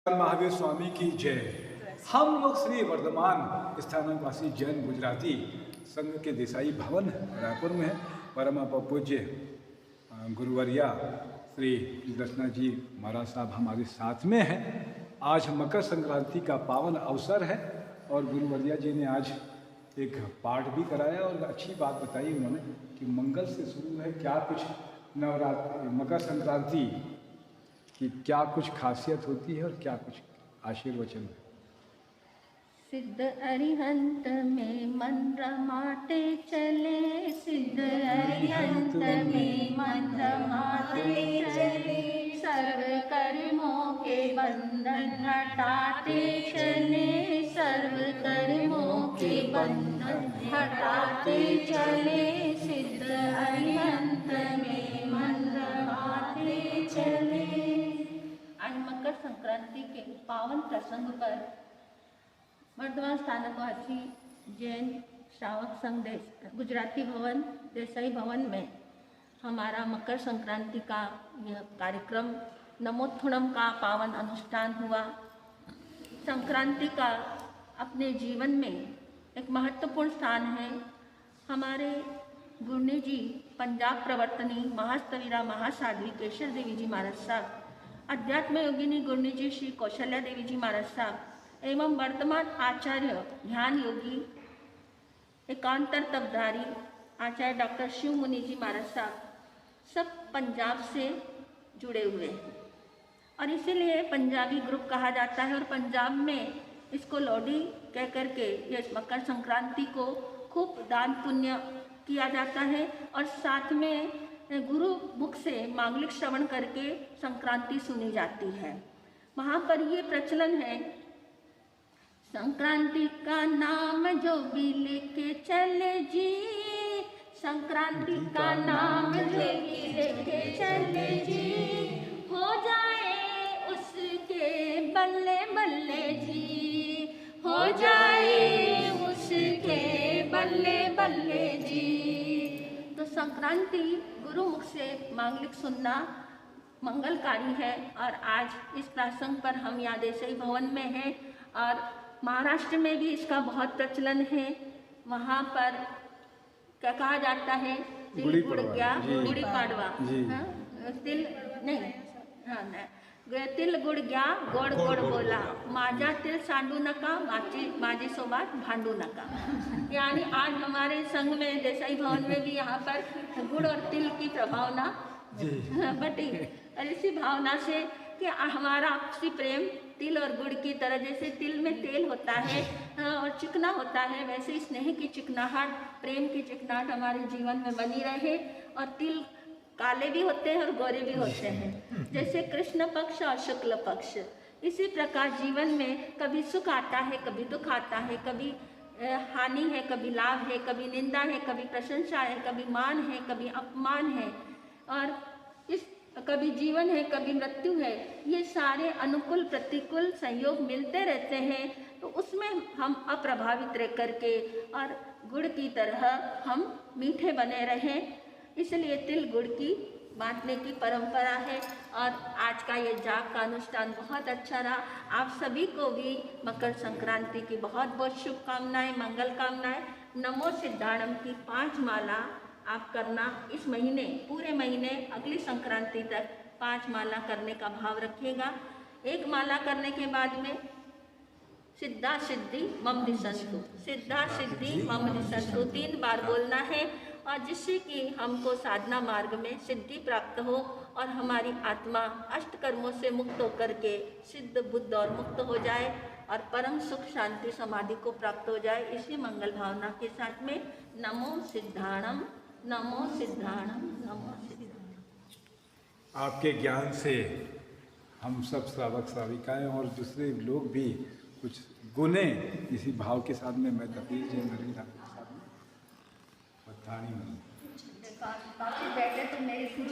महावीर स्वामी की जय। हम लोग श्री वर्धमान स्थानकवासी जैन गुजराती संघ के देसाई भवन रायपुर में है। परम पूज्य गुरुवर्या श्री दर्शना जी महाराज साहब हमारे साथ में हैं। आज मकर संक्रांति का पावन अवसर है और गुरुवर्या जी ने आज एक पाठ भी कराया और अच्छी बात बताई उन्होंने कि मंगल से शुरू है, क्या कुछ नवरात्रि मकर संक्रांति कि क्या कुछ खासियत होती है और क्या कुछ आशीर्वचन है। सिद्ध अरिहंत में मन रमाते चले, सिद्ध अरिहंत में मन रमाते चले, सर्व कर्मों के बंधन हटाते चले, सर्व कर्मों के बंधन हटाते चले, सिद्ध अरिहंत में मन रमाते चले। आज मकर संक्रांति के पावन प्रसंग पर वर्धमान स्थानकवासी जैन श्रावक संघ गुजराती भवन देसाई भवन में हमारा मकर संक्रांति का यह कार्यक्रम नमोत्थुणम का पावन अनुष्ठान हुआ। संक्रांति का अपने जीवन में एक महत्वपूर्ण स्थान है। हमारे गुरनी जी पंजाब प्रवर्तनी महास्तवीरा महासाध्वी केशर देवी जी महाराज साहब, अध्यात्म योगिनी गुरनी जी श्री कौशल्या देवी जी महाराज साहब एवं वर्तमान आचार्य ध्यान योगी एकांतर तपधारी आचार्य डॉक्टर शिव मुनि जी महाराज साहब सब पंजाब से जुड़े हुए हैं और इसीलिए पंजाबी ग्रुप कहा जाता है। और पंजाब में इसको लोहड़ी कह करके ये मकर संक्रांति को खूब दान पुण्य किया जाता है और साथ में गुरु मुख से मांगलिक श्रवण करके संक्रांति सुनी जाती है। वहाँ पर ये प्रचलन है, संक्रांति का नाम जो भी लेके चले जी, संक्रांति का नाम जो भी लेके चले जी, हो जाए उसके बल्ले बल्ले जी, हो जाए उसके बल्ले बल्ले जी। तो संक्रांति गुरु मुख से मांगलिक सुनना मंगलकारी है और आज इस प्रसंग पर हम यहाँ देसाई भवन में हैं और महाराष्ट्र में भी इसका बहुत प्रचलन है। वहाँ पर क्या कहा जाता है, तिल गुड़ गया गुड़ी पाड़वा, तिल नहीं, हाँ तिल गुड़ गया गोड़ गोड़ बोला, माजा तिल सांडू नका माजी सोबात भांडू नका। यानी आज हमारे संघ में देसाई भवन में भी यहाँ पर गुड़ और तिल की प्रभावना बटी और इसी भावना से कि हमारा आपसी प्रेम तिल और गुड़ की तरह, जैसे तिल में तेल होता है और चिकना होता है, वैसे स्नेह की चिकनाहट प्रेम की चिकनाहट हमारे जीवन में बनी रहे। और तिल काले भी होते हैं और गोरे भी होते हैं, जैसे कृष्ण पक्ष और शुक्ल पक्ष। इसी प्रकार जीवन में कभी सुख आता है, कभी दुख आता है, कभी हानि है, कभी लाभ है, कभी निंदा है, कभी प्रशंसा है, कभी मान है, कभी अपमान है और इस कभी जीवन है, कभी मृत्यु है। ये सारे अनुकूल प्रतिकूल संयोग मिलते रहते हैं, तो उसमें हम अप्रभावित रह करके और गुड़ की तरह हम मीठे बने रहें। इसलिए तिल गुड़ की बांटने की परंपरा है और आज का ये जाप का अनुष्ठान बहुत अच्छा रहा। आप सभी को भी मकर संक्रांति की बहुत बहुत शुभकामनाएं, मंगल कामनाएं। नमो सिद्धाणम की 5 माला आप करना इस महीने, पूरे महीने अगली संक्रांति तक 5 माला करने का भाव रखिएगा। 1 माला करने के बाद में सिद्धा सिद्धि मम दिसंतु, सिद्धा सिद्धि मम दिसंतु 3 बार बोलना है और जिससे कि हमको साधना मार्ग में सिद्धि प्राप्त हो और हमारी आत्मा अष्ट कर्मों से मुक्त होकर के सिद्ध बुद्ध और मुक्त हो जाए और परम सुख शांति समाधि को प्राप्त हो जाए। इसी मंगल भावना के साथ में नमो सिद्धाणम, नमो सिद्धाणम, नमो सिद्धाणम। आपके ज्ञान से हम सब श्रावक श्राविकाएं और दूसरे लोग भी कुछ गुने इसी भाव के साथ में मैं तपीर जैन नरेंद्र के साथ में काफी पहले तो मेरी